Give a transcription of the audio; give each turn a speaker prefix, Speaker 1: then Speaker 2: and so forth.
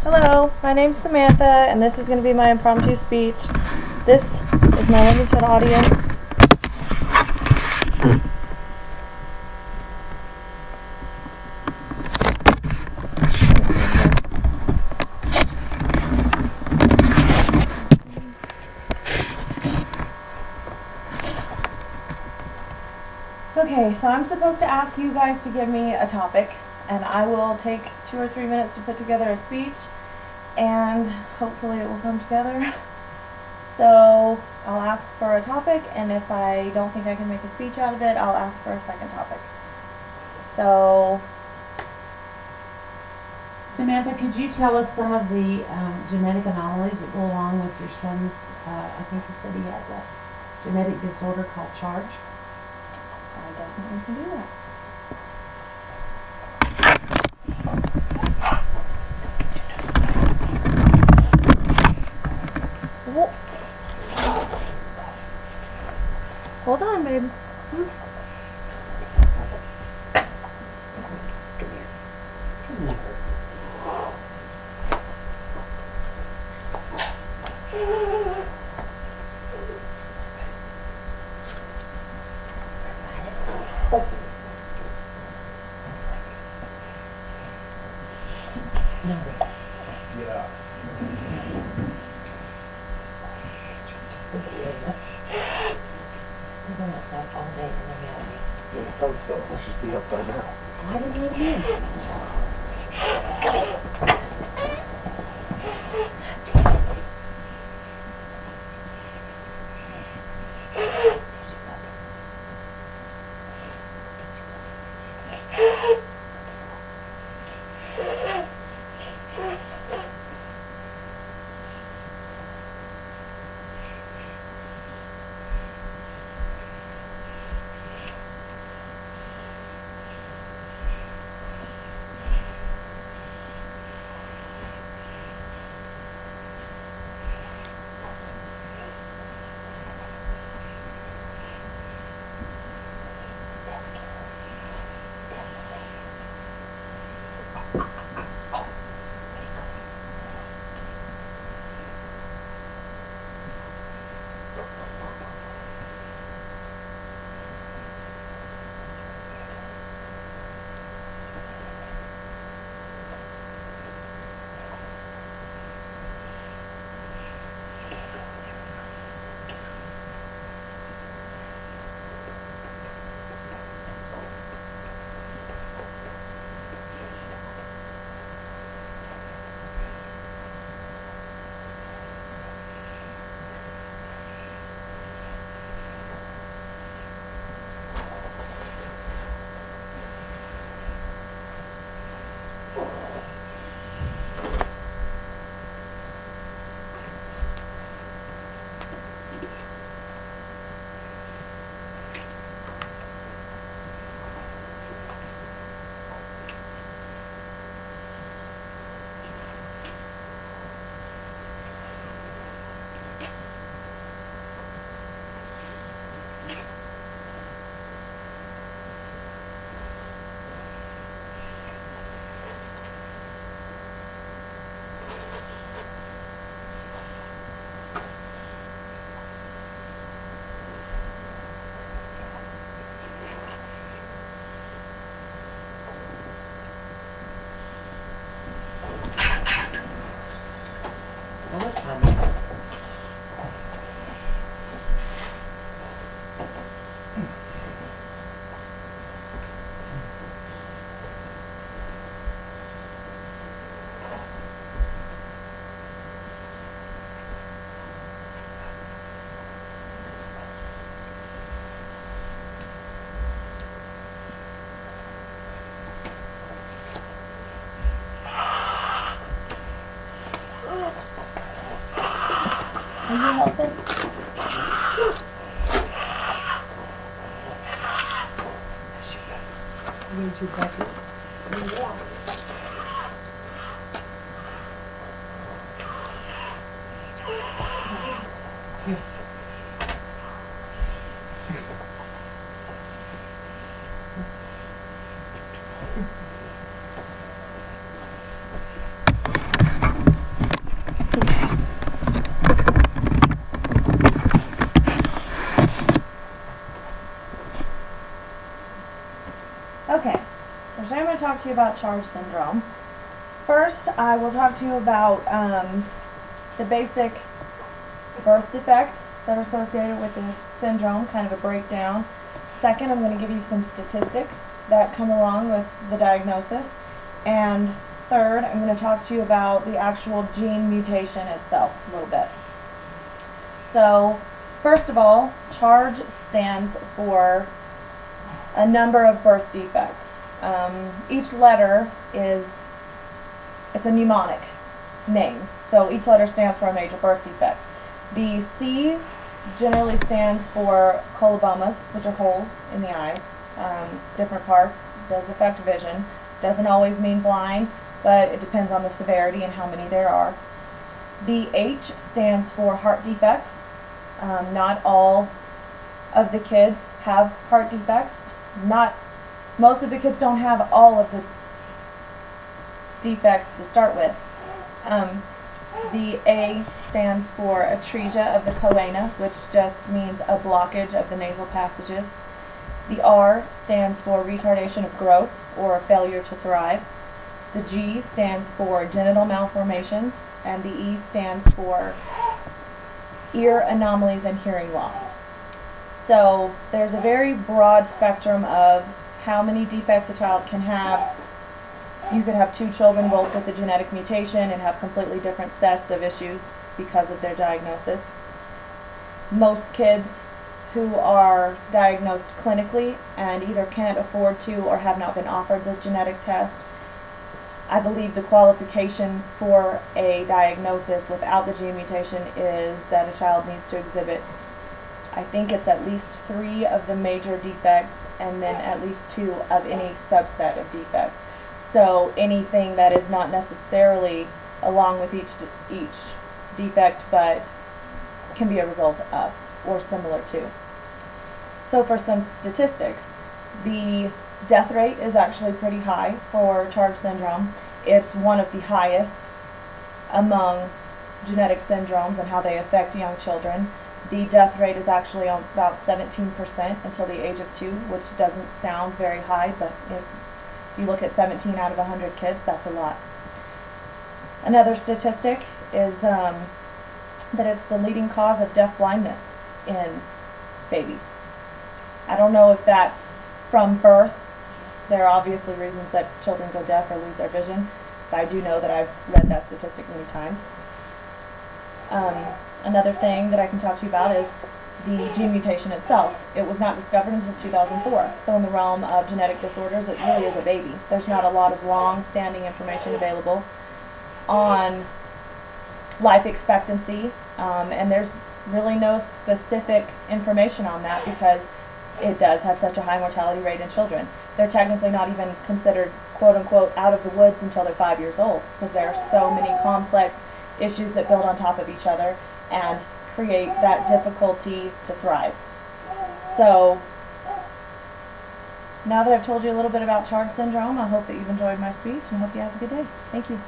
Speaker 1: Hello, my name's Samantha, and this is going to be my impromptu speech. This is my limited audience. Okay, so I'm supposed to ask you guys to give me a topic, and I will take 2 or 3 minutes to put together a speech, and hopefully it will come together. So I'll ask for a topic, and if I don't think I can make a speech out of it, I'll ask for a second topic. So,
Speaker 2: Samantha, could you tell us some of the genetic anomalies that go along with your son's, I think you said he has a genetic disorder called Charge?
Speaker 1: I definitely can do that. Hold on, babe. Move.
Speaker 2: No.
Speaker 3: Yeah.
Speaker 2: We're going outside all day and then we
Speaker 3: The sun's still. Let's just be outside now.
Speaker 2: I didn't let him in. That was fun.
Speaker 1: Are you helping?
Speaker 2: Need your bucket. Here.
Speaker 1: to you about Charge syndrome. First, I will talk to you about the basic birth defects that are associated with the syndrome, kind of a breakdown. Second, I'm going to give you some statistics that come along with the diagnosis. And third, I'm going to talk to you about the actual gene mutation itself a little bit. So, first of all, CHARGE stands for a number of birth defects. Each letter it's a mnemonic name. So each letter stands for a major birth defect. The C generally stands for colobomas, which are holes in the eyes, different parts, does affect vision. Doesn't always mean blind, but it depends on the severity and how many there are. The H stands for heart defects. Not all of the kids have heart defects. Most of the kids don't have all of the defects to start with. The A stands for atresia of the choana, which just means a blockage of the nasal passages. The R stands for retardation of growth or failure to thrive. The G stands for genital malformations, and the E stands for ear anomalies and hearing loss. So there's a very broad spectrum of how many defects a child can have. You could have two children both with a genetic mutation and have completely different sets of issues because of their diagnosis. Most kids who are diagnosed clinically and either can't afford to or have not been offered the genetic test, I believe the qualification for a diagnosis without the gene mutation is that a child needs to exhibit, I think it's at least 3 of the major defects and then at least 2 of any subset of defects. So anything that is not necessarily along with each defect but can be a result of or similar to. So for some statistics, the death rate is actually pretty high for CHARGE syndrome. It's one of the highest among genetic syndromes and how they affect young children. The death rate is actually on about 17% until the age of 2, which doesn't sound very high, but if you look at 17 out of 100 kids, that's a lot. Another statistic is that it's the leading cause of deaf blindness in babies. I don't know if that's from birth. There are obviously reasons that children go deaf or lose their vision, but I do know that I've read that statistic many times. Another thing that I can talk to you about is the gene mutation itself. It was not discovered until 2004. So in the realm of genetic disorders, it really is a baby. There's not a lot of long-standing information available on life expectancy, and there's really no specific information on that because it does have such a high mortality rate in children. They're technically not even considered quote-unquote out of the woods until they're 5 years old because there are so many complex issues that build on top of each other and create that difficulty to thrive. So now that I've told you a little bit about CHARGE syndrome, I hope that you've enjoyed my speech and I hope you have a good day. Thank you.